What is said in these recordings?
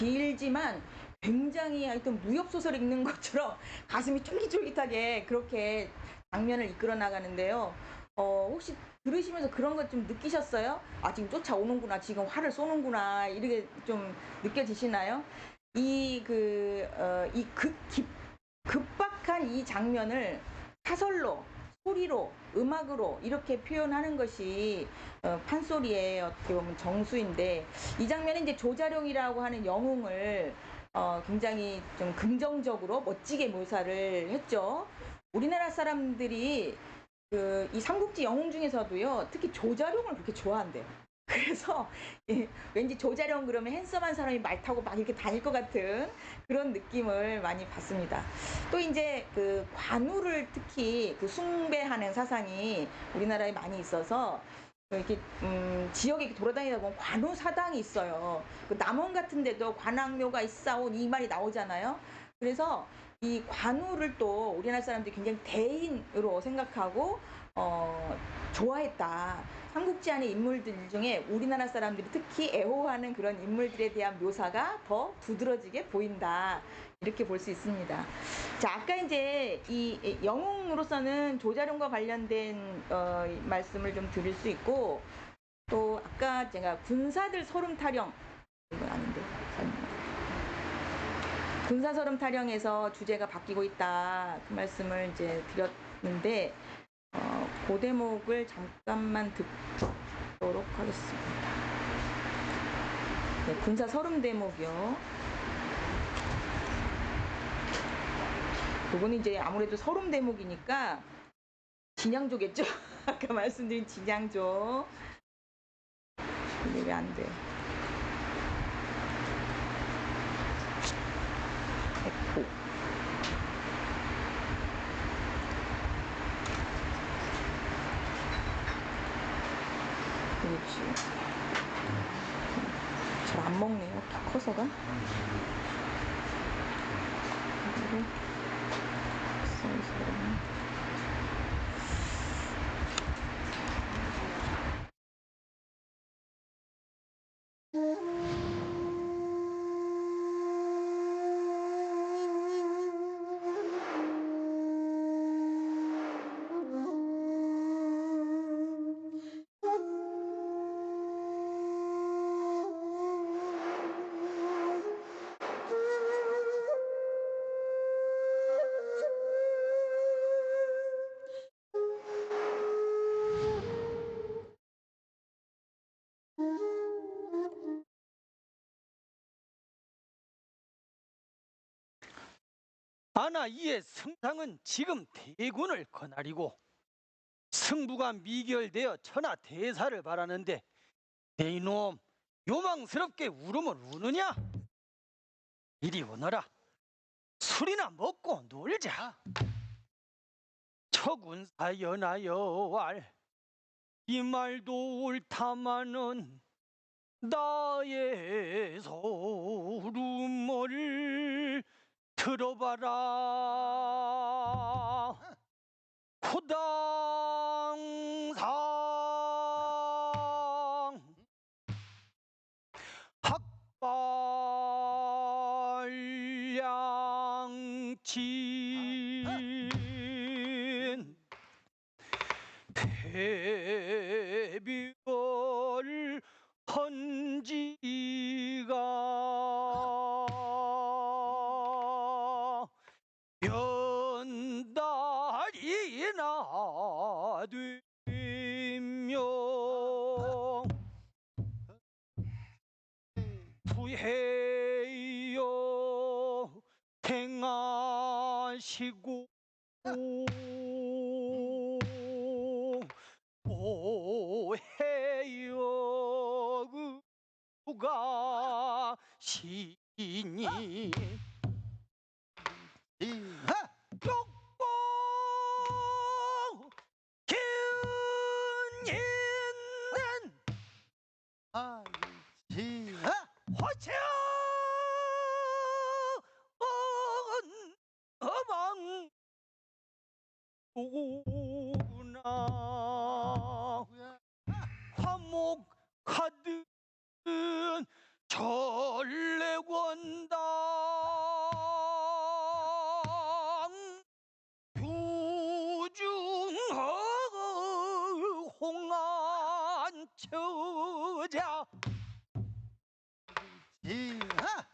길지만 굉장히 하여튼 무협소설 읽는 것처럼 가슴이 쫄깃쫄깃하게 그렇게 장면을 이끌어 나가는데요. 혹시 들으시면서 그런 것 좀 느끼셨어요? '아 지금 쫓아오는구나. 지금 활을 쏘는구나.' 이렇게 좀 느껴지시나요? 이 그 이 급박한 이 장면을 사설로, 소리로, 음악으로 이렇게 표현하는 것이 판소리의 어떻게 보면 정수인데, 이 장면에 이제 조자룡이라고 하는 영웅을 굉장히 좀 긍정적으로 멋지게 묘사를 했죠. 우리나라 사람들이 이 삼국지 영웅 중에서도요, 특히 조자룡을 그렇게 좋아한대요. 그래서 왠지 조자룡 그러면 핸섬한 사람이 말 타고 막 이렇게 다닐 것 같은 그런 느낌을 많이 받습니다. 또 인제 관우를 특히 숭배하는 사상이 우리나라에 많이 있어서 이렇게 지역에 이렇게 돌아다니다 보면 관우 사당이 있어요. 남원 같은 데도 관악묘가 있사온 이 말이 나오잖아요. 그래서 이 관우를 또 우리나라 사람들이 굉장히 대인으로 생각하고 좋아했다. 삼국지 안의 인물들 중에 우리나라 사람들이 특히 애호하는 그런 인물들에 대한 묘사가 더 두드러지게 보인다. 이렇게 볼 수 있습니다. 자, 아까 인제 이 영웅으로서는 조자룡과 관련된 말씀을 좀 드릴 수 있고, 또 아까 제가 군사들 서름 타령, 이건 아닌데. 군사 서름 타령에서 주제가 바뀌고 있다. 그 말씀을 이제 드렸는데 그 대목을 잠깐만 듣도록 하겠습니다. 네, 군사 서름 대목이요. 요거는 이제 아무래도 서름 대목이니까 진양조겠죠? 아까 말씀드린 진양조. 이게 왜 안 돼? 에코. 그렇지. 잘 안 먹네요. 키 커서가. 그리고 아나 이에 승상은 지금 대군을 거느리고 승부가 미결되어 천하 대사를 바라는데 내 이놈 요망스럽게 울음을 우느냐? 이리 오너라. 술이나 먹고 놀자. 처군사 연하여 이 말도 옳다마는 나의 소름을 들어봐라. 후당상 학발량진 배별 헌지가 연달이나 되며 부해요 행하시고 오해요 그가 시니 족보 기운있는 화천 어망 오구나. 화목 가득 전래권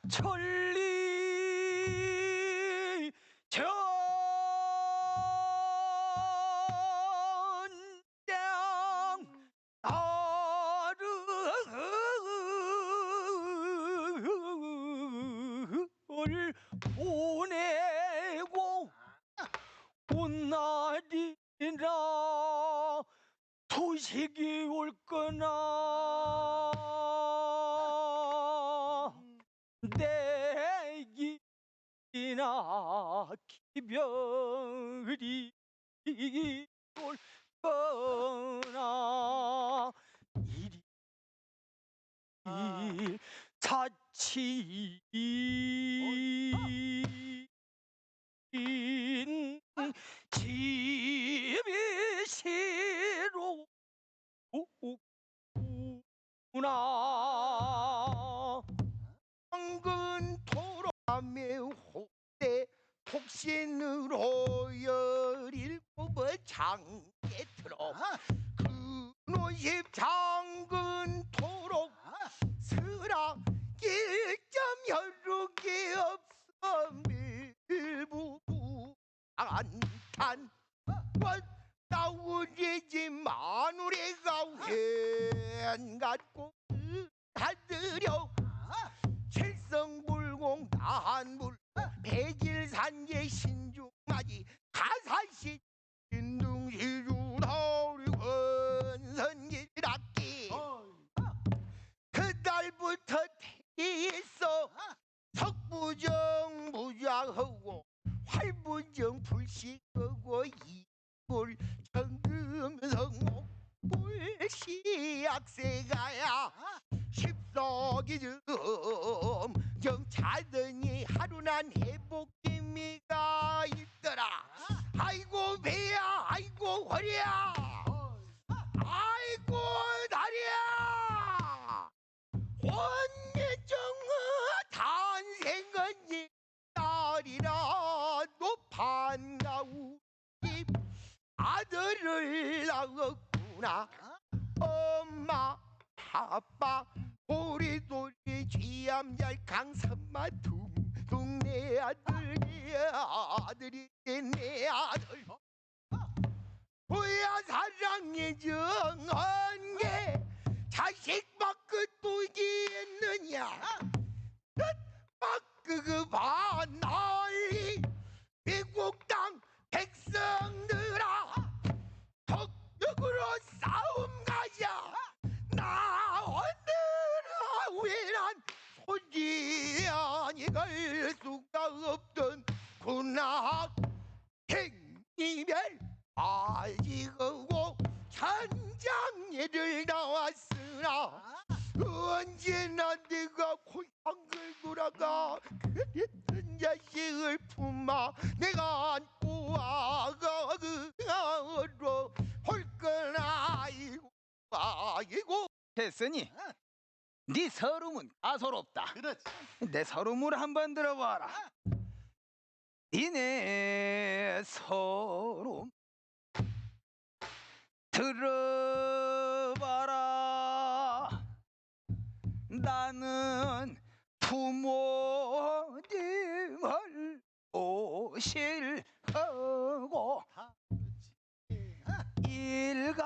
천리 전장 나를 보내고 온 날이라 소식이 올 거나 내기나 기별이 올 거나 이리 사치인 집이 시로구나 황근토로 밤에 호대 독신으로 열일곱을 장에 들어 근오십 장근토록 스라 일점 혈육이 없어 밀부 안탄 나우리지만 우리가 웬 갖고 하드려 칠성불공 나한물 백일산계 신중맞이 가사시 인둥시주나우리 권선길악기 그달부터 있어 석부정 무장하고 활부정 불식하고 이불 정금성목 불시약세가야 십석이 좀 자더니 하루난 회복기미가 있더라. 아이고 배야 아이고 허리야 아이고 다리야 원예정의 탄생은 이 딸이라 너 반가우니 아들을 낳았구나. 엄마 아빠 도리도리 쥐암잘 강산마 둥둥 내 아들 아들이 내 아들 뭐야 사랑의 정한게 자식밖에 또 있느냐 뜻밖그 반난리 미국 땅 백성들아 덕적으로 싸움 가자. 나 오늘은 왜난 손이 아니 갈 수가 없던 군악 행이별 아직하고 천장예를 나왔으나 언제나 내가 고향을 돌아가 그랬던 자식을 품아 내가 안고 와가 그 아로 홀거나 아이고 했으니 네 서름은 가소롭다. 그렇지. 내 서름을 한번 들어봐라. 니네 서름 들어봐라. 나는 부모님을 오실하고 일가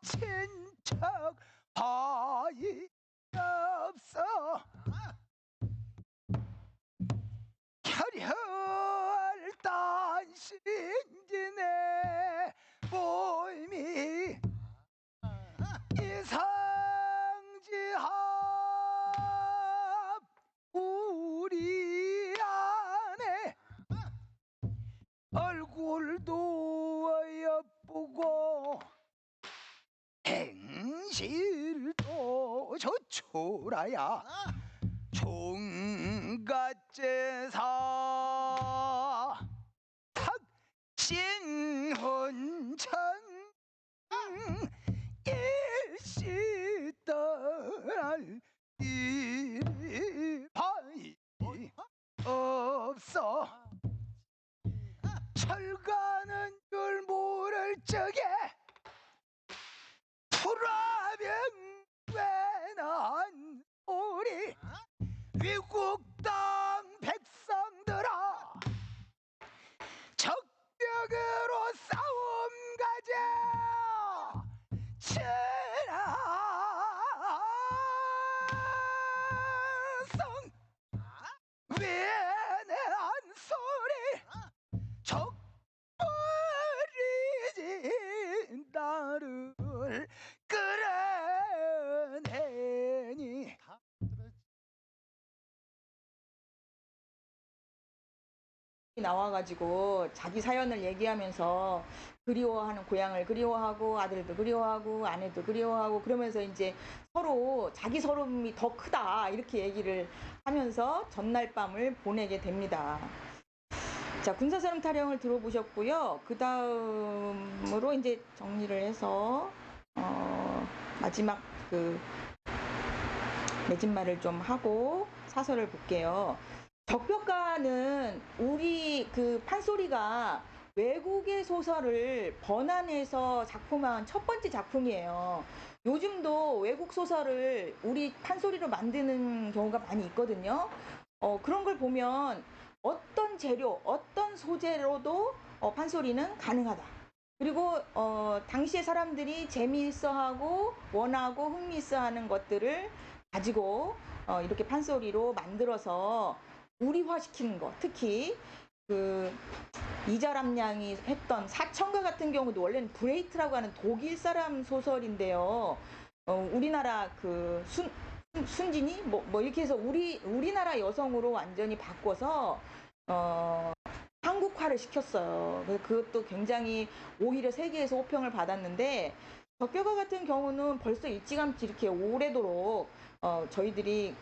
친척 하이 없어 혈혈단신지네 모임이 이상지합 우리 안에 얼굴도 예쁘고 행실도 좋초라야 종갓제사 탁진헌천 일시떨 일이 바이 없어 철가는 줄 모를 적에 불화병 왜난 오리 우리 위국 땅 백성들아 적벽으로 싸움 가자 천하성 왜내한 소리 적버리지 나를 끌어내니 나와가지고 자기 사연을 얘기하면서 그리워하는 고향을 그리워하고 아들도 그리워하고 아내도 그리워하고 그러면서 이제 서로 자기 서름이 더 크다 이렇게 얘기를 하면서 전날 밤을 보내게 됩니다. 자, 군사서름 타령을 들어보셨고요. 그 다음으로 이제 정리를 해서 마지막 그 맺은말을 좀 하고 사설을 볼게요. 적벽가는 우리 그 판소리가 외국의 소설을 번안해서 작품한 첫 번째 작품이에요. 요즘도 외국 소설을 우리 판소리로 만드는 경우가 많이 있거든요. 그런 걸 보면 어떤 재료, 어떤 소재로도 판소리는 가능하다. 그리고 당시의 사람들이 재미있어하고 원하고 흥미있어하는 것들을 가지고 이렇게 판소리로 만들어서 우리화시키는 것, 특히 그 이자람 양이 했던 사천가 같은 경우도 원래는 브레이트라고 하는 독일 사람 소설인데요. 우리나라 그 순진이 뭐 이렇게 해서 우리나라 여성으로 완전히 바꿔서 한국화를 시켰어요. 그것도 굉장히 오히려 세계에서 호평을 받았는데 적벽가 같은 경우는 벌써 일찌감치 이렇게 오래도록 저희들이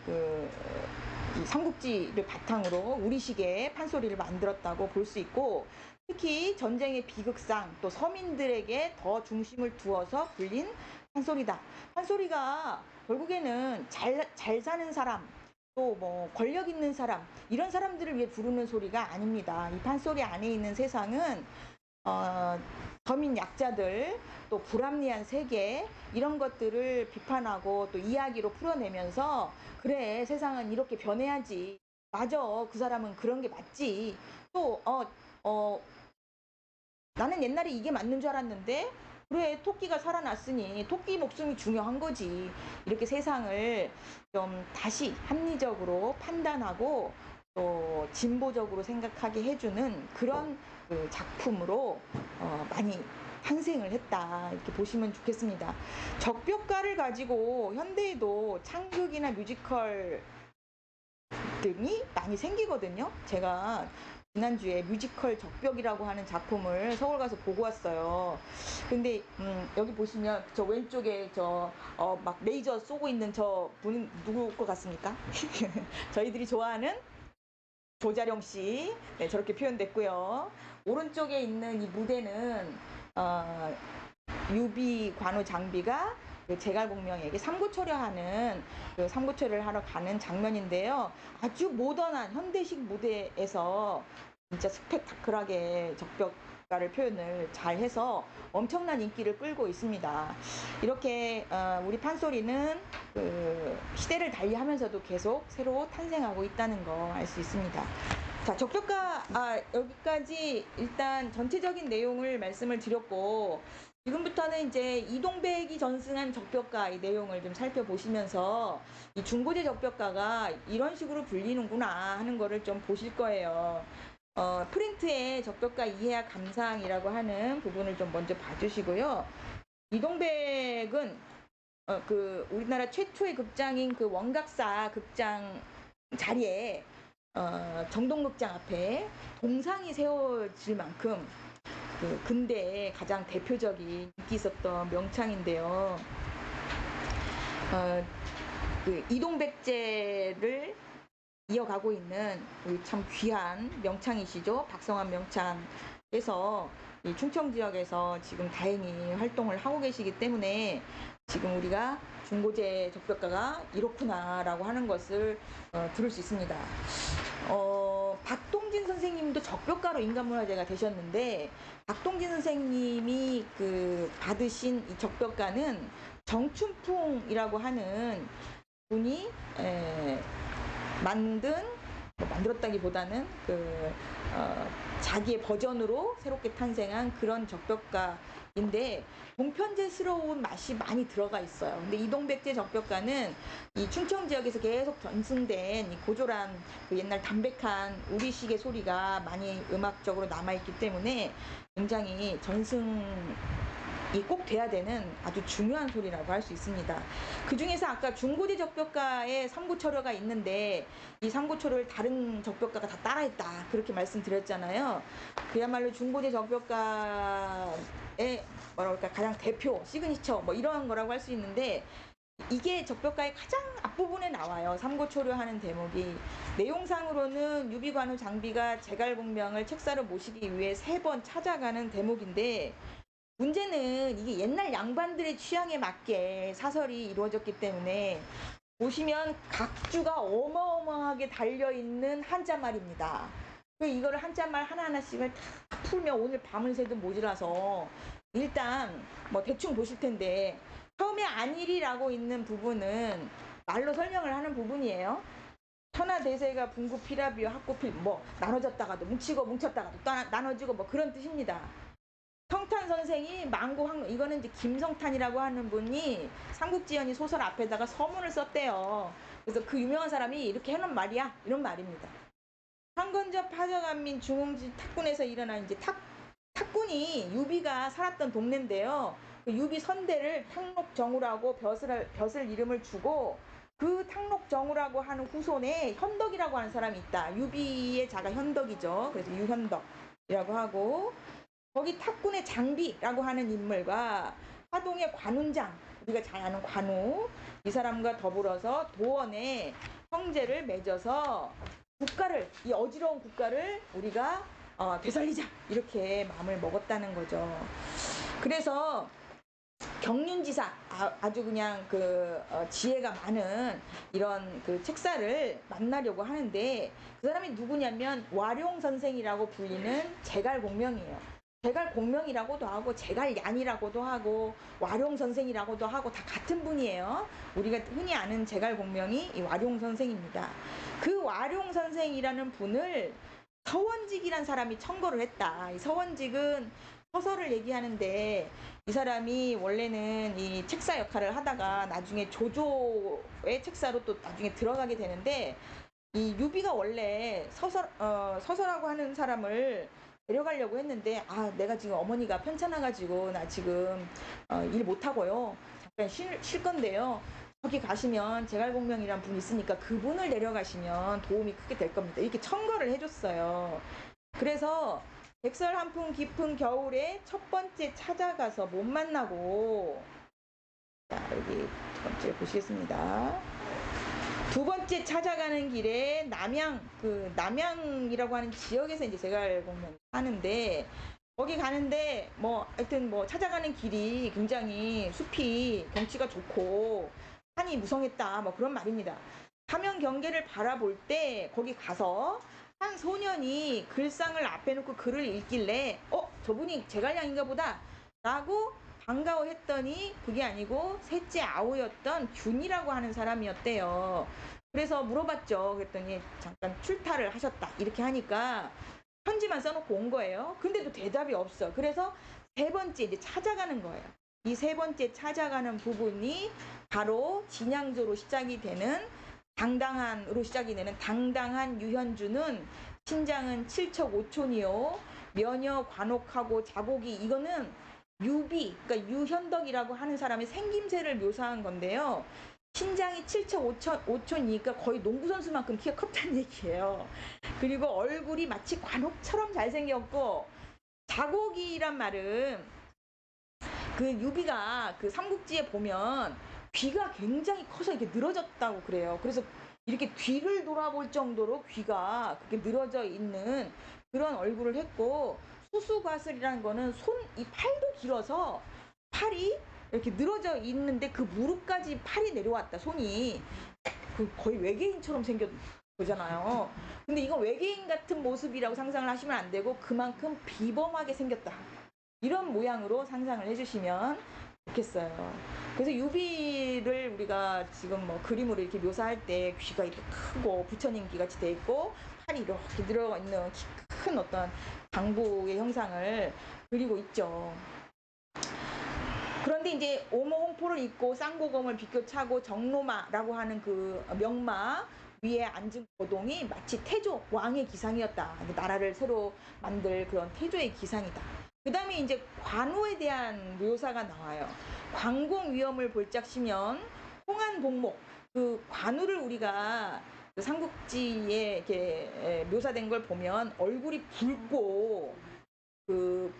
이 삼국지를 바탕으로 우리식의 판소리를 만들었다고 볼 수 있고 특히 전쟁의 비극상 또 서민들에게 더 중심을 두어서 불린 판소리다. 판소리가 결국에는 잘 사는 사람 또 뭐 권력 있는 사람 이런 사람들을 위해 부르는 소리가 아닙니다. 이 판소리 안에 있는 세상은 서민 약자들 또 불합리한 세계 이런 것들을 비판하고 또 이야기로 풀어내면서 그래 세상은 이렇게 변해야지 맞아 그 사람은 그런 게 맞지 또 나는 옛날에 이게 맞는 줄 알았는데 그래 토끼가 살아났으니 토끼 목숨이 중요한 거지 이렇게 세상을 좀 다시 합리적으로 판단하고 또 진보적으로 생각하게 해주는 그런 그 작품으로 많이 탄생을 했다 이렇게 보시면 좋겠습니다. 적벽가를 가지고 현대에도 창극이나 뮤지컬 등이 많이 생기거든요. 제가 지난주에 뮤지컬 적벽이라고 하는 작품을 서울 가서 보고 왔어요. 근데 여기 보시면 저 왼쪽에 저 막 레이저 쏘고 있는 저 분은 누구일 것 같습니까? 저희들이 좋아하는 조자룡 씨. 네, 저렇게 표현됐고요. 오른쪽에 있는 이 무대는 유비 관우 장비가 그 제갈공명에게 삼고초려하는 그 삼고초려를 하러 가는 장면인데요. 아주 모던한 현대식 무대에서 진짜 스펙타클하게 적벽가를 표현을 잘 해서 엄청난 인기를 끌고 있습니다. 이렇게 우리 판소리는 그 시대를 달리하면서도 계속 새로 탄생하고 있다는 거 알 수 있습니다. 자, 적벽가 여기까지 일단 전체적인 내용을 말씀을 드렸고 지금부터는 이제 이동백이 전승한 적벽가 이 내용을 좀 살펴보시면서 이 중고제 적벽가가 이런 식으로 불리는구나 하는 거를 좀 보실 거예요. 프린트의 적벽가 이해와 감상이라고 하는 부분을 좀 먼저 봐주시고요. 이동백은 그 우리나라 최초의 극장인 그 원각사 극장 자리에 정동극장 앞에 동상이 세워질 만큼 그 근대의 가장 대표적인 인기 있었던 명창인데요. 그 이동백제를 이어가고 있는 우리 참 귀한 명창이시죠. 박성환 명창께서 이 충청 지역에서 지금 다행히 활동을 하고 계시기 때문에 지금 우리가 중고제 적벽가가 이렇구나라고 하는 것을 들을 수 있습니다. 박동진 선생님도 적벽가로 인간문화재가 되셨는데 박동진 선생님이 그 받으신 이 적벽가는 정춘풍이라고 하는 분이 만들었다기보다는 자기의 버전으로 새롭게 탄생한 그런 적벽가인데 동편제스러운 맛이 많이 들어가 있어요. 근데 이동백제 적벽가는 이 충청 지역에서 계속 전승된 이 고졸한 그 옛날 담백한 우리식의 소리가 많이 음악적으로 남아있기 때문에 굉장히 전승이 꼭 돼야 되는 아주 중요한 소리라고 할 수 있습니다. 그 중에서 아까 중고대 적벽가에 삼구초려가 있는데 이 삼구초려를 다른 적벽가가 다 따라했다 그렇게 말씀드렸잖아요. 그야말로 중고대 적벽가의 뭐랄까 가장 대표 시그니처 뭐 이런 거라고 할 수 있는데 이게 적벽가의 가장 앞부분에 나와요. 삼고초려 하는 대목이. 내용상으로는 유비관우 장비가 제갈공명을 책사로 모시기 위해 3번 찾아가는 대목인데 문제는 이게 옛날 양반들의 취향에 맞게 사설이 이루어졌기 때문에 보시면 각주가 어마어마하게 달려있는 한자말입니다. 이거를 한자말 하나하나씩을 다 풀면 오늘 밤을 새도 모자라서 일단 뭐 대충 보실 텐데 처음에 안일이라고 있는 부분은 말로 설명을 하는 부분이에요. 천하대세가 분구피라비어 학구필 뭐 나눠졌다가도 뭉치고 뭉쳤다가도 또 나눠지고 뭐 그런 뜻입니다. 성탄 선생이 망고학론 이거는 이제 김성탄이라고 하는 분이 삼국지연이 소설 앞에다가 서문을 썼대요. 그래서 그 유명한 사람이 이렇게 해놓은 말이야 이런 말입니다. 상건접 하저간민 중흥지 탁군에서 일어난 이제 탁군이 유비가 살았던 동네인데요. 그 유비 선대를 탕록정우라고 벼슬 이름을 주고 그 탕록정우라고 하는 후손에 현덕이라고 하는 사람이 있다. 유비의 자가 현덕이죠. 그래서 유현덕이라고 하고 거기 탁군의 장비라고 하는 인물과 하동의 관운장 우리가 잘 아는 관우 이 사람과 더불어서 도원에 형제를 맺어서 국가를 이 어지러운 국가를 우리가 되살리자 이렇게 마음을 먹었다는 거죠. 그래서 경륜지사 아주 그냥 지혜가 많은 이런 그 책사를 만나려고 하는데 그 사람이 누구냐면 와룡 선생이라고 불리는 제갈공명이에요. 제갈공명이라고도 하고 제갈얀이라고도 하고 와룡 선생이라고도 하고 다 같은 분이에요. 우리가 흔히 아는 제갈공명이 이 와룡 선생입니다. 그 와룡 선생이라는 분을 서원직이란 사람이 청거를 했다. 이 서원직은 서설을 얘기하는데 이 사람이 원래는 이 책사 역할을 하다가 나중에 조조의 책사로 또 나중에 들어가게 되는데 이 유비가 원래 서설하고 하는 사람을 데려가려고 했는데 내가 지금 어머니가 편찮아가지고 나 지금 일 못하고요. 잠깐 쉴 건데요. 거기 가시면 제갈공명이란 분이 있으니까 그분을 데려가시면 도움이 크게 될 겁니다. 이렇게 청거를 해줬어요. 그래서 백설 한풍 깊은 겨울에 첫 번째 찾아가서 못 만나고 자 여기 두 번째 보시겠습니다. 두 번째 찾아가는 길에 남양이라고 하는 지역에서 이제 제갈공명이 사는데 거기 가는데 하여튼 찾아가는 길이 굉장히 숲이 경치가 좋고 산이 무성했다 그런 말입니다. 사면 경계를 바라볼 때 거기 가서 한 소년이 글상을 앞에 놓고 글을 읽길래 저분이 제갈량인가 보다 라고 반가워했더니 그게 아니고 셋째 아우였던 균이라고 하는 사람이었대요. 그래서 물어봤죠. 그랬더니 잠깐 출타를 하셨다 이렇게 하니까 편지만 써놓고 온 거예요. 근데도 대답이 없어. 그래서 세 번째 이제 찾아가는 거예요. 이 세 번째 찾아가는 부분이 바로 진양조로 시작이 되는 당당한 유현주는 신장은 7척 5촌이요 면여 관옥하고 자곡이 이거는 유비 그러니까 유현덕이라고 하는 사람의 생김새를 묘사한 건데요. 신장이 7척 5촌이니까 거의 농구선수만큼 키가 컸다는 얘기예요. 그리고 얼굴이 마치 관옥처럼 잘생겼고 자곡이란 말은 그 유비가 그 삼국지에 보면 귀가 굉장히 커서 이렇게 늘어졌다고 그래요. 그래서 이렇게 뒤를 돌아볼 정도로 귀가 그렇게 늘어져 있는 그런 얼굴을 했고 수수과슬이라는 거는 이 팔도 길어서 팔이 이렇게 늘어져 있는데 그 무릎까지 팔이 내려왔다. 손이 거의 외계인처럼 생겼 보잖아요. 근데 이거 외계인 같은 모습이라고 상상을 하시면 안 되고 그만큼 비범하게 생겼다. 이런 모양으로 상상을 해주시면 좋겠어요. 그래서 유비를 우리가 지금 뭐 그림으로 이렇게 묘사할 때 귀가 이렇게 크고 부처님 귀같이 돼 있고 팔이 이렇게 들어가 있는 키 큰 어떤 당부의 형상을 그리고 있죠. 그런데 이제 오모홍포를 입고 쌍고검을 비껴차고 정로마라고 하는 그 명마 위에 앉은 거동이 마치 태조 왕의 기상이었다. 나라를 새로 만들 그런 태조의 기상이다. 그 다음에 이제 관우에 대한 묘사가 나와요. 관공 위험을 볼짝시면 홍안복목, 그 관우를 우리가 그 삼국지에 이렇게 묘사된 걸 보면 얼굴이 붉고 그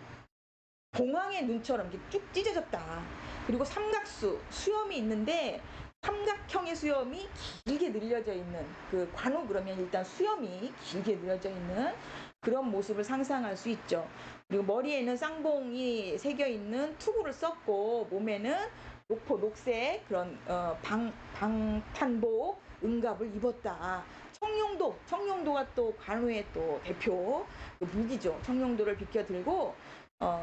봉황의 눈처럼 이렇게 쭉 찢어졌다. 그리고 삼각수, 수염이 있는데 삼각형의 수염이 길게 늘려져 있는 그 관우 그러면 일단 수염이 길게 늘려져 있는 그런 모습을 상상할 수 있죠. 그리고 머리에는 쌍봉이 새겨 있는 투구를 썼고 몸에는 녹포 녹색 그런 방탄복 은갑을 입었다. 청룡도가 또 관우의 또 대표 그 무기죠. 청룡도를 비껴들고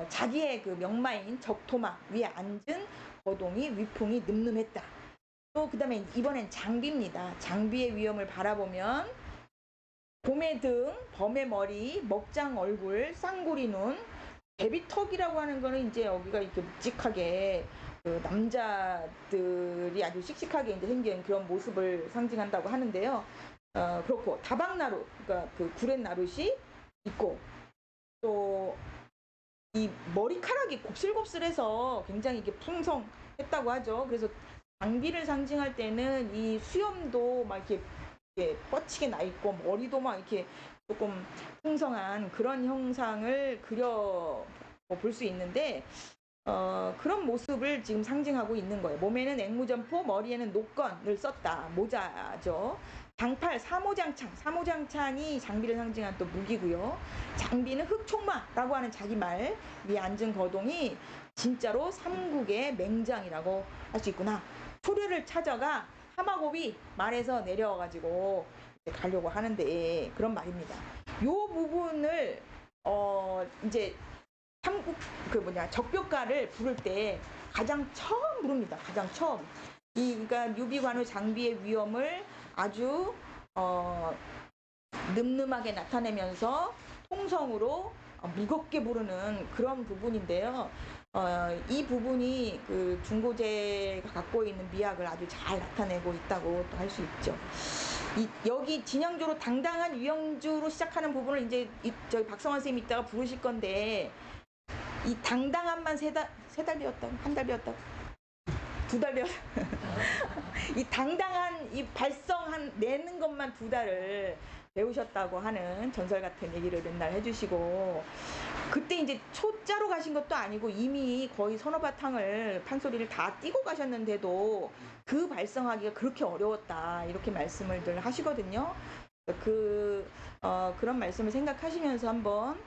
자기의 그 명마인 적토마 위에 앉은 거동이 위풍이 늠름했다. 또 그다음에 이번엔 장비입니다. 장비의 위험을 바라보면 곰의 등, 범의 머리, 먹장 얼굴, 쌍구리 눈, 베비턱이라고 하는 거는 이제 여기가 이렇게 묵직하게 그 남자들이 아주 씩씩하게 이제 생긴 그런 모습을 상징한다고 하는데요. 그렇고 다방나루, 그러니까 그 구렛나룻이 있고 또 이 머리카락이 곱슬곱슬해서 굉장히 이게 풍성했다고 하죠. 그래서 장비를 상징할 때는 이 수염도 막 이렇게 뻗치게 나 있고 머리도 막 이렇게 조금 풍성한 그런 형상을 그려 볼 수 있는데 그런 모습을 지금 상징하고 있는 거예요. 몸에는 앵무점포, 머리에는 녹건을 썼다. 모자죠. 장팔, 사모장창이 장비를 상징한 또 무기고요. 장비는 흑총마라고 하는 자기 말 위에 앉은 거동이 진짜로 삼국의 맹장이라고 할 수 있구나. 소려를 찾아가 하마곱이 말에서 내려와가지고 가려고 하는데 그런 말입니다. 요 부분을 이제 삼국 적벽가를 부를 때 가장 처음 부릅니다. 가장 처음. 그러니까 유비관우 장비의 위험을 아주 늠름하게 나타내면서 통성으로 무겁게 부르는 그런 부분인데요. 이 부분이 그 중고제가 갖고 있는 미학을 아주 잘 나타내고 있다고 또 할 수 있죠. 여기 진양조로 당당한 유영주로 시작하는 부분을 이제 저희 박성환 선생님이 이따가 부르실 건데 이 당당함만 세 달 배웠다고? 한 달 배웠다고? 2달 배웠 이 당당한 이 내는 것만 2달을 배우셨다고 하는 전설 같은 얘기를 맨날 해주시고 그때 이제 초짜로 가신 것도 아니고 이미 거의 서너 바탕을 판소리를 다 띄고 가셨는데도 그 발성하기가 그렇게 어려웠다 이렇게 말씀을 늘 하시거든요. 그런 말씀을 생각하시면서 한번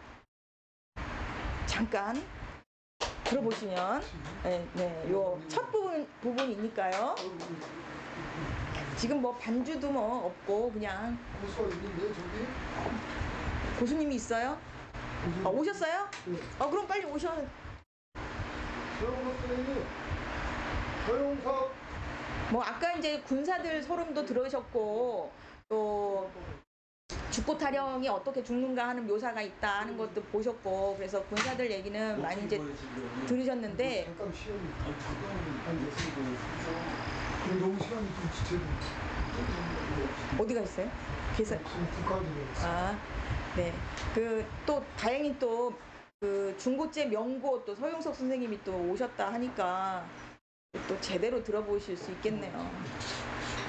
잠깐 들어보시면 요 첫 부분이니까요. 지금 뭐 반주도 뭐 없고 그냥 고수님이 있어요? 오셨어요? 그럼 빨리 오셔. 뭐 아까 이제 군사들 소름도 들으셨고 또 죽고 타령이 어떻게 죽는가 하는 묘사가 있다 하는 것도 보셨고 그래서 군사들 얘기는 많이 이제 들으셨는데 너무 시간이 좀 지체돼. 어디가 있어요? 계산. 네. 또 다행히 또 그 중고제 명고 또 서용석 선생님이 또 오셨다 하니까 또 제대로 들어보실 수 있겠네요.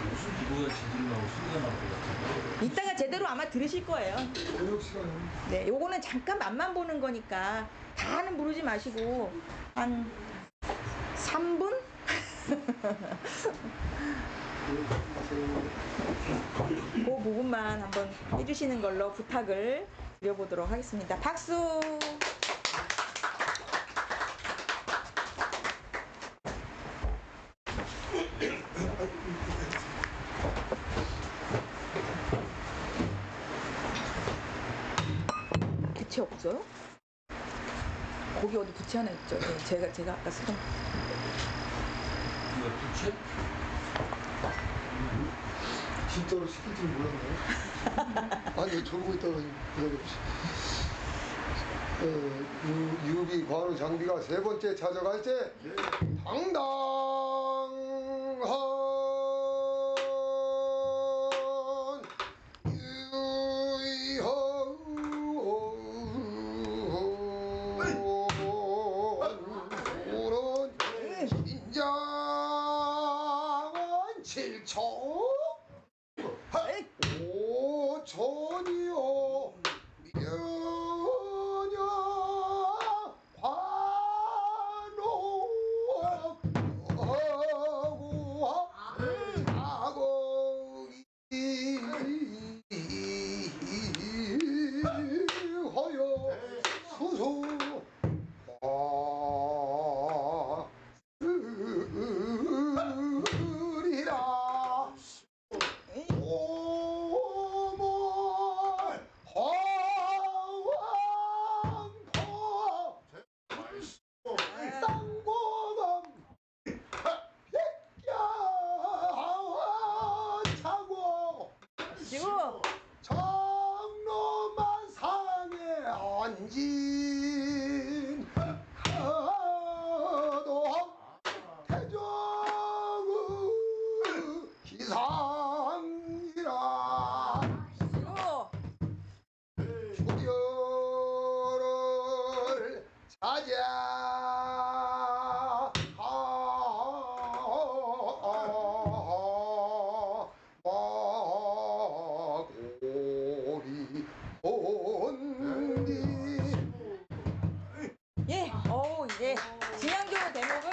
무슨 누구가 제대로 나오고 순간 나올 것 같은데. 이따가 제대로 아마 들으실 거예요. 저녁 시간에. 네, 요거는 잠깐 맛만 보는 거니까 다는 부르지 마시고 한 3분? 그 부분만 한번 해주시는 걸로 부탁을 드려보도록 하겠습니다. 박수! 부채 없어요? 거기 어디 부채 하나 있죠? 네, 제가 아까 쓰던 부채? 진짜로 시킬 줄 몰랐네. 아니, 저러고 있다가 기다려보시. 유비 관우 장비가 세 번째 찾아갈 때 당당한 유이호는 긴장은 7초 5천이요 미녀 관옥하고 하고 허여 수수 으리라 오몰 허왕포 쌍고검 백야 차고 지금 장로만 상에 앉은 하도 태종의 기상이라 지금 주녀를 찾아 마고리 온디 예, 이제 진양교 대목을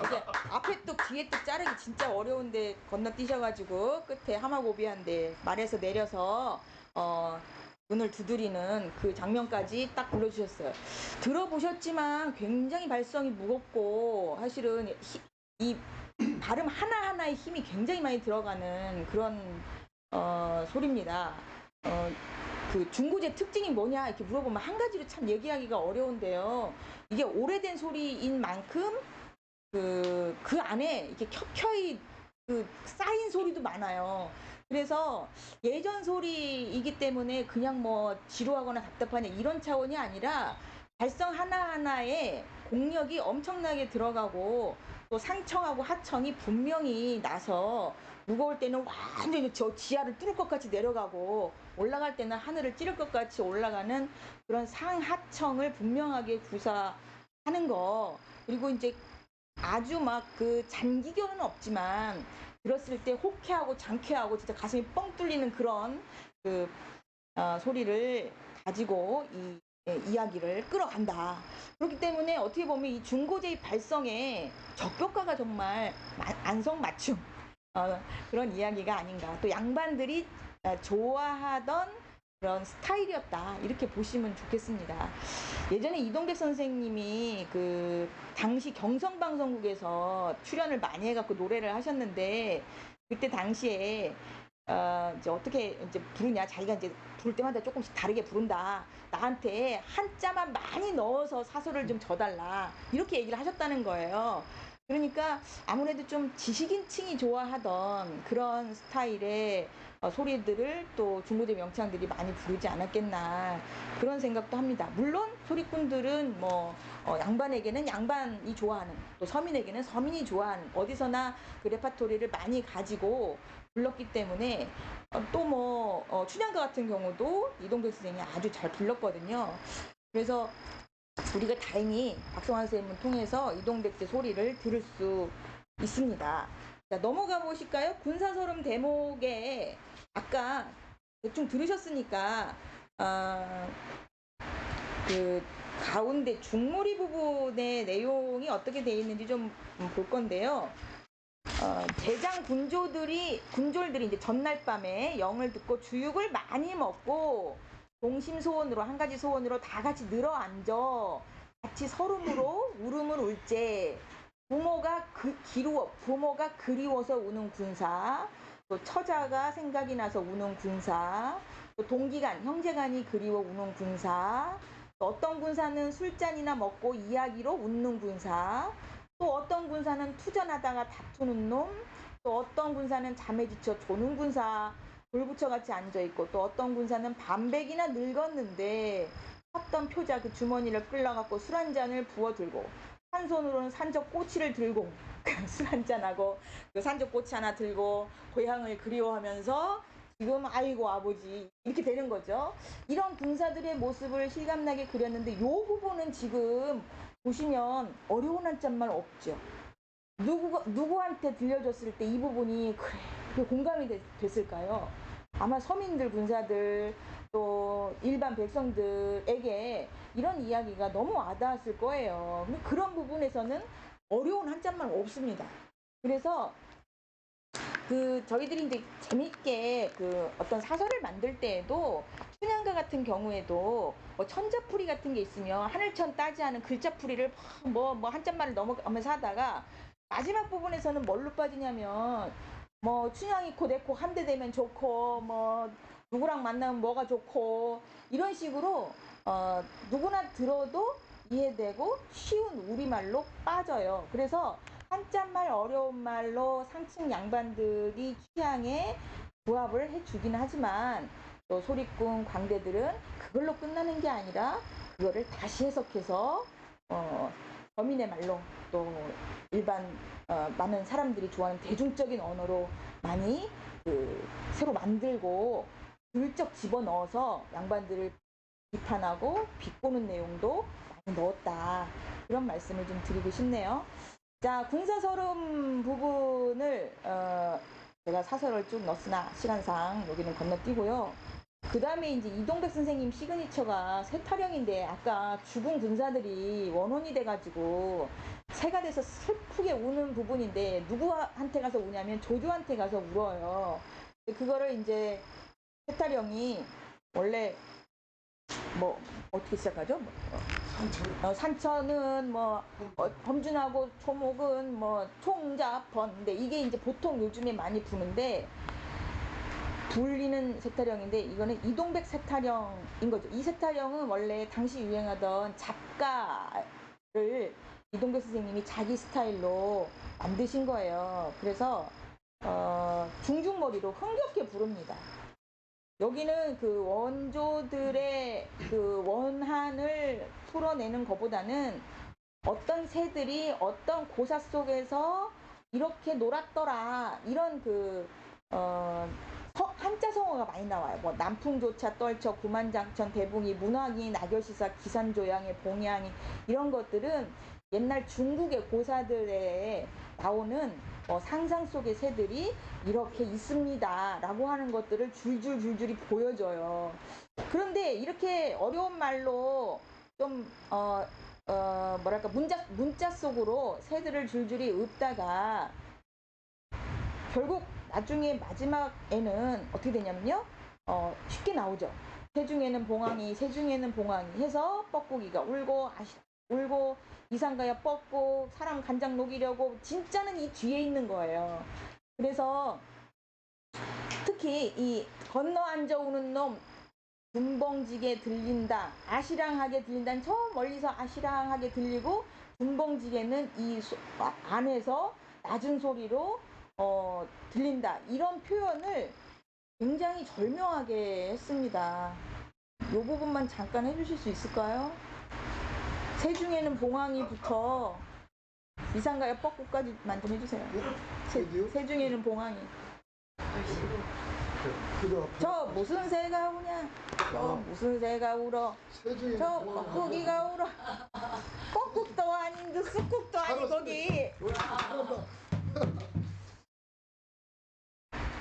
이제 앞에 뚝 뒤에 뚝 자르기 진짜 어려운데 건너뛰셔가지고 끝에 하마고비한데 말에서 내려서 문을 두드리는 그 장면까지 딱 불러주셨어요. 들어보셨지만 굉장히 발성이 무겁고 사실은 이 발음 하나하나에 힘이 굉장히 많이 들어가는 그런 소리입니다. 그 중고제 특징이 뭐냐 이렇게 물어보면 한 가지로 참 얘기하기가 어려운데요. 이게 오래된 소리인 만큼 그 안에 이렇게 켜켜이 그 쌓인 소리도 많아요. 그래서 예전 소리이기 때문에 그냥 뭐 지루하거나 답답하냐 이런 차원이 아니라 발성 하나하나에 공력이 엄청나게 들어가고 또 상청하고 하청이 분명히 나서 무거울 때는 완전히 저 지하를 뚫을 것 같이 내려가고 올라갈 때는 하늘을 찌를 것 같이 올라가는 그런 상하청을 분명하게 구사하는 거. 그리고 이제 아주 막 그 잔기교는 없지만 들었을 때 호쾌하고 장쾌하고 진짜 가슴이 뻥 뚫리는 그런 그 소리를 가지고 이 이야기를 끌어간다. 그렇기 때문에 어떻게 보면 이 중고제의 발성에 적격가가 정말 안성맞춤 그런 이야기가 아닌가. 또 양반들이 좋아하던 그런 스타일이었다. 이렇게 보시면 좋겠습니다. 예전에 이동백 선생님이 그 당시 경성방송국에서 출연을 많이 해갖고 노래를 하셨는데 그때 당시에 이제 어떻게 이제 부르냐 자기가 이제 부를 때마다 조금씩 다르게 부른다 나한테 한자만 많이 넣어서 사소를 좀 줘달라 이렇게 얘기를 하셨다는 거예요. 그러니까 아무래도 좀 지식인층이 좋아하던 그런 스타일의 소리들을 또 중고제 명창들이 많이 부르지 않았겠나 그런 생각도 합니다. 물론 소리꾼들은 뭐 양반에게는 양반이 좋아하는 또 서민에게는 서민이 좋아하는 어디서나 그 레파토리를 많이 가지고 불렀기 때문에 또 뭐 춘향가 같은 경우도 이동백 선생님이 아주 잘 불렀거든요. 그래서 우리가 다행히 박성환 선생님을 통해서 이동백제 소리를 들을 수 있습니다. 자, 넘어가 보실까요? 군사설음 대목에 아까 대충 들으셨으니까 그 가운데 중무리 부분의 내용이 어떻게 되어 있는지 좀 볼 건데요. 대장 군졸들이 이제 전날 밤에 영을 듣고 주육을 많이 먹고 동심 소원으로 한 가지 소원으로 다 같이 늘어 앉아 같이 설음으로 울음을 울제 부모가 그리워서 우는 군사 또 처자가 생각이 나서 우는 군사 또 동기간 형제간이 그리워 우는 군사 또 어떤 군사는 술잔이나 먹고 이야기로 웃는 군사 또 어떤 군사는 투전하다가 다투는 놈, 또 어떤 군사는 잠에 지쳐 조는 군사, 돌부처같이 앉아있고, 또 어떤 군사는 반백이나 늙었는데 섰던 표자 그 주머니를 끌어갖고 술 한 잔을 부어들고, 한 손으로는 산적 꼬치를 들고 술 한 잔하고 그 산적 꼬치 하나 들고 고향을 그리워하면서 지금 아이고 아버지 이렇게 되는 거죠. 이런 군사들의 모습을 실감나게 그렸는데, 요 부분은 지금 보시면 어려운 한자말 없죠. 누구한테 들려줬을 때 이 부분이 그래 공감이 됐을까요? 아마 서민들, 군사들, 또 일반 백성들에게 이런 이야기가 너무 와닿았을 거예요. 근데 그런 부분에서는 어려운 한자말 없습니다. 그래서 저희들이 이제 재밌게 어떤 사설을 만들 때에도, 춘향가 같은 경우에도 뭐 천자풀이 같은 게 있으면 하늘천 따지하는 글자풀이를 뭐 한자말을 넘어가면서 하다가 마지막 부분에서는 뭘로 빠지냐면, 뭐 춘향이 코 내 코 한 대 되면 좋고, 뭐 누구랑 만나면 뭐가 좋고, 이런 식으로 누구나 들어도 이해되고 쉬운 우리말로 빠져요. 그래서 한자말 어려운 말로 상층 양반들이 취향에 부합을 해주긴 하지만, 또 소리꾼 광대들은 그걸로 끝나는 게 아니라 그거를 다시 해석해서 서민의 말로, 또 일반 많은 사람들이 좋아하는 대중적인 언어로 많이 새로 만들고 슬쩍 집어넣어서 양반들을 비판하고 비꼬는 내용도 많이 넣었다, 그런 말씀을 좀 드리고 싶네요. 자, 궁사설음 부분을 제가 사설을 쭉 넣었으나 시간상 여기는 건너뛰고요. 그 다음에 이제 이동백 선생님 시그니처가 세타령인데, 아까 죽은 군사들이 원혼이 돼가지고 새가 돼서 슬프게 우는 부분인데, 누구한테 가서 우냐면 조조한테 가서 울어요. 그거를 이제 세타령이 원래 뭐 어떻게 시작하죠? 산천은 뭐 범준하고 초목은 뭐 총자번인데, 이게 이제 보통 요즘에 많이 부는데 불리는 세타령인데, 이거는 이동백 세타령인 거죠. 이 세타령은 원래 당시 유행하던 잡가를 이동백 선생님이 자기 스타일로 만드신 거예요. 그래서 중중머리로 흥겹게 부릅니다. 여기는 그 원조들의 원한을 풀어내는 것보다는 어떤 새들이 어떤 고사 속에서 이렇게 놀았더라, 이런 한자 성어가 많이 나와요. 뭐 남풍조차 떨쳐 구만장천 대붕이 문화기 나결시사 기산조양의 봉양이, 이런 것들은 옛날 중국의 고사들에 나오는 상상 속의 새들이 이렇게 있습니다 라고 하는 것들을 줄줄이 보여줘요. 그런데 이렇게 어려운 말로 좀 뭐랄까 문자 속으로 새들을 줄줄이 읊다가 결국 나중에 마지막에는 어떻게 되냐면요, 쉽게 나오죠. 새중에는 봉황이, 새중에는 봉황이 해서 뻐꾸기가 울고 울고 이상가야 뻗고 사람 간장 녹이려고, 진짜는 이 뒤에 있는 거예요. 그래서 특히 이 건너 앉아 우는 놈 분봉지게 들린다, 아시랑하게 들린다는, 저 멀리서 아시랑하게 들리고, 분봉지게는 이 안에서 낮은 소리로 들린다, 이런 표현을 굉장히 절묘하게 했습니다. 이 부분만 잠깐 해주실 수 있을까요? 새중에는 봉황이부터 이상가야 뻐꾸까지만 좀 해주세요. 새중에는 봉황이. 저 무슨 새가 우냐, 저 무슨 새가 울어, 저 뻐꾸기가 울어, 뻐꾹도 아닌 듯 쑥국도 아닌 거기.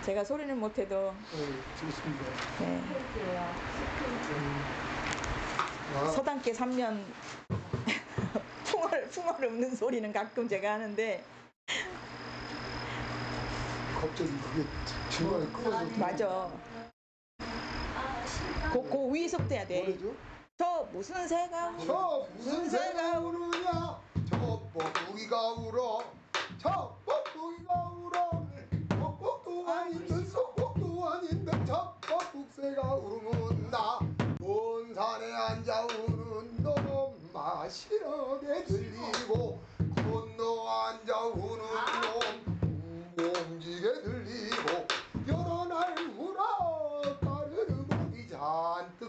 제가 소리는 못해도 좋습니다. 네. 서당계 3년 풍어를 읊는 소리는 가끔 제가 하는데, 갑자기 그게 중간에 끊어져. 맞아. 그 위에서부터 해야 돼. 뭐래죠? 저 무슨 새가 울어, 저 무슨 새가 우느냐, 저 뻐꾸기가 울어, 저 뻐꾸기가 울어, 뻐꾹도 아닌 듯 쏙꾹도 아닌 듯 저 뻐꾹새가 우는다. 본 산에 앉아 우는 놈 마시렁에 들리고 건너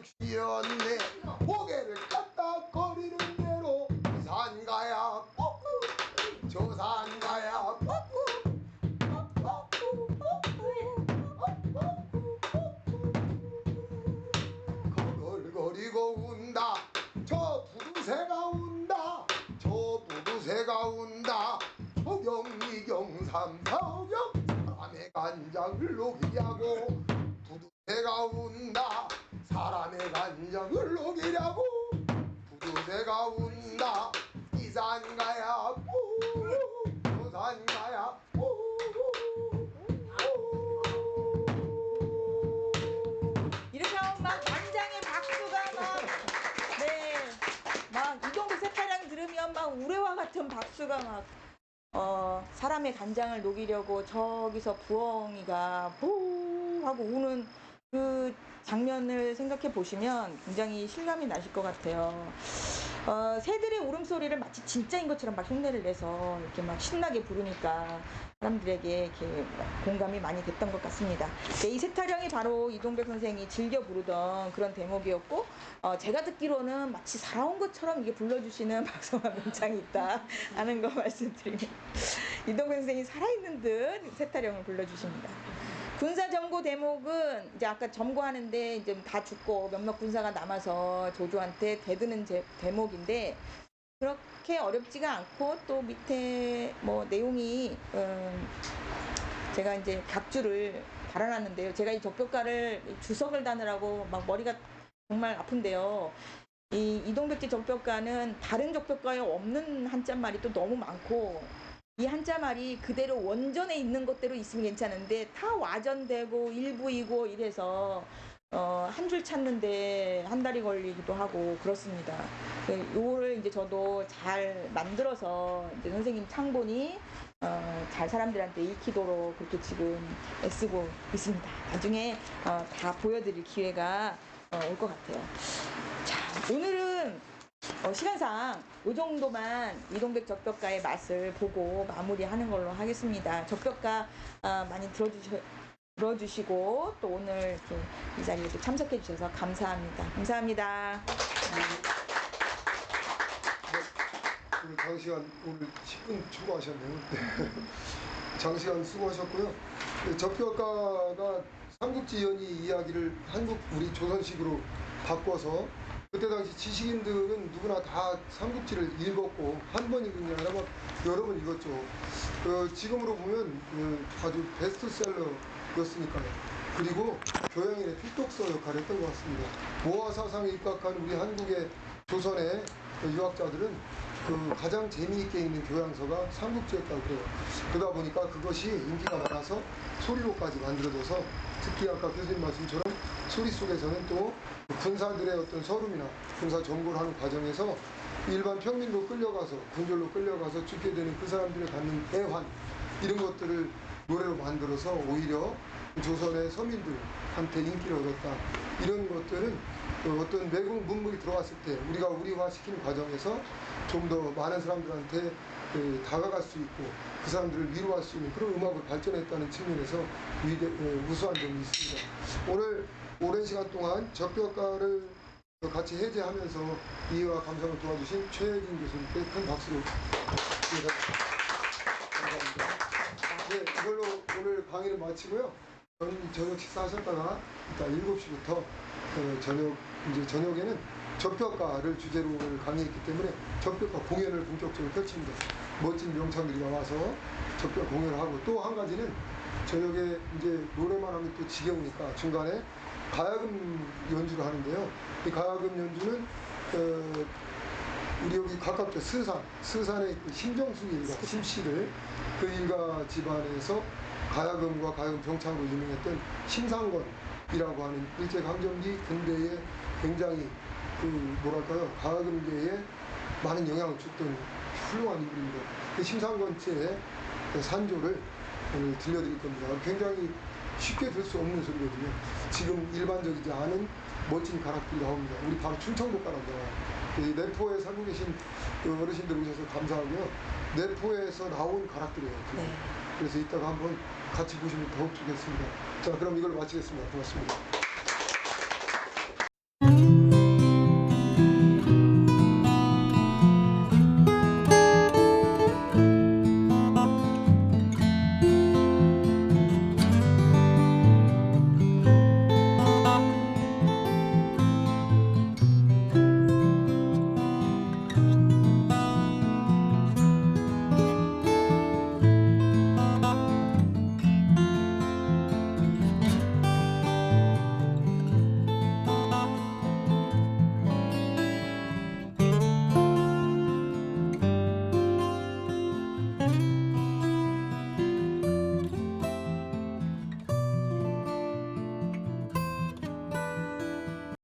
취했네 고개를 까딱거리는 대로 이 산 가야 꼬꾸 저 산 가야 꼬꾸 거들거리고 운다 저 부두새가 운다 저 부두새가 운다 초경이경 삼사경 사람의 간장을 녹이려고 부두새가 운다 사람의 간장을 녹이려고 부두새가 운다 이 산 가야 저 산 가야 이렇게 하면 막 간장의 박수가 막 이동국 세타령 들으면 막 우레와 같은 박수가 막 사람의 간장을 녹이려고 저기서 부엉이가 보 하고 우는 그 장면을 생각해 보시면 굉장히 실감이 나실 것 같아요. 새들의 울음소리를 마치 진짜인 것처럼 막 흉내를 내서 이렇게 막 신나게 부르니까 사람들에게 이렇게 공감이 많이 됐던 것 같습니다. 네, 이 세타령이 바로 이동백 선생이 즐겨 부르던 그런 대목이었고, 제가 듣기로는 마치 살아온 것처럼 이게 불러주시는 박성화 명창이 있다 하는 거 말씀드립니다. 이동백 선생이 살아있는 듯 세타령을 불러주십니다. 군사 점고 대목은 이제 아까 점거하는데 이제 다 죽고 몇몇 군사가 남아서 조조한테 대드는 대목인데 그렇게 어렵지가 않고 또 밑에 뭐 내용이 제가 이제 각주를 달아놨는데요. 제가 이 적벽가를 주석을 다느라고 막 머리가 정말 아픈데요. 이 이동백제 적벽가는 다른 적벽가에 없는 한자말이 또 너무 많고 이 한자말이 그대로 원전에 있는 것대로 있으면 괜찮은데 다 와전되고 일부이고 이래서 한 줄 찾는데 한 달이 걸리기도 하고 그렇습니다. 요거를 이제 저도 잘 만들어서 이제 선생님 창본이 잘 사람들한테 익히도록 그렇게 지금 애쓰고 있습니다. 나중에 다 보여드릴 기회가 올 것 같아요. 자, 오늘은 시간상 이 정도만 이동백 적벽가의 맛을 보고 마무리하는 걸로 하겠습니다. 적벽가 많이 들어주시고 또 오늘 이렇게 이 자리에 또 참석해 주셔서 감사합니다. 감사합니다. 오늘 장시간 오늘 10분 추가하셨네요. 장시간 수고하셨고요. 적벽가가 삼국지연의 이야기를 한국 우리 조선식으로 바꿔서 그때 당시 지식인들은 누구나 다 삼국지를 읽었고 한 번 읽은 게 아니라 막 여러 번 읽었죠. 지금으로 보면 아주 베스트셀러였으니까요. 그리고 교양인의 필독서 역할을 했던 것 같습니다. 모화 사상에 입각한 우리 한국의 조선의 유학자들은 가장 재미있게 읽는 교양서가 삼국지였다고 그래요. 그러다 보니까 그것이 인기가 많아서 소리로까지 만들어져서 특히 아까 교수님 말씀처럼 소리 속에서는 또 군사들의 어떤 서름이나 군사 정보를 하는 과정에서 일반 평민도 끌려가서 군졸로 끌려가서 죽게 되는 그 사람들이 갖는 애환 이런 것들을 노래로 만들어서 오히려 조선의 서민들한테 인기를 얻었다. 이런 것들은 어떤 외국 문물이 들어왔을 때 우리가 우리화시키는 과정에서 좀 더 많은 사람들한테 다가갈 수 있고 그 사람들을 위로할 수 있는 그런 음악을 발전했다는 측면에서 우수한 점이 있습니다. 오늘 오랜 시간 동안 적벽가를 같이 해제하면서 이해와 감상을 도와주신 최혜진 교수님께 큰 박수로 감사합니다. 네, 이걸로 오늘 강의를 마치고요. 저녁 식사하셨다가 일단 7시부터 저녁에는 적벽가를 주제로 오늘 강의했기 때문에 적벽가 공연을 본격적으로 펼칩니다. 멋진 명창들이 나와서 적벽 공연을 하고 또 한 가지는 저녁에 이제 노래만 하면 또 지겨우니까 중간에 가야금 연주를 하는데요. 이 가야금 연주는 우리 여기 가깝죠. 스산의 심정숙 일가, 심씨를 그 일가 집안에서 가야금과 가야금 병창으로 유명했던 심상권이라고 하는 일제강점기 근대에 굉장히 가야금계에 많은 영향을 줬던 훌륭한 인물입니다. 그 심상권의 산조를 오늘 들려드릴 겁니다. 굉장히 쉽게 들 수 없는 소리거든요. 지금 일반적이지 않은 멋진 가락들이 나옵니다. 우리 바로 충청도 가락이잖아요. 내포에 살고 계신 어르신들 오셔서 감사하고요. 내포에서 나온 가락들이에요. 네. 그래서 이따가 한번 같이 보시면 더욱 좋겠습니다. 자, 그럼 이걸 마치겠습니다. 고맙습니다.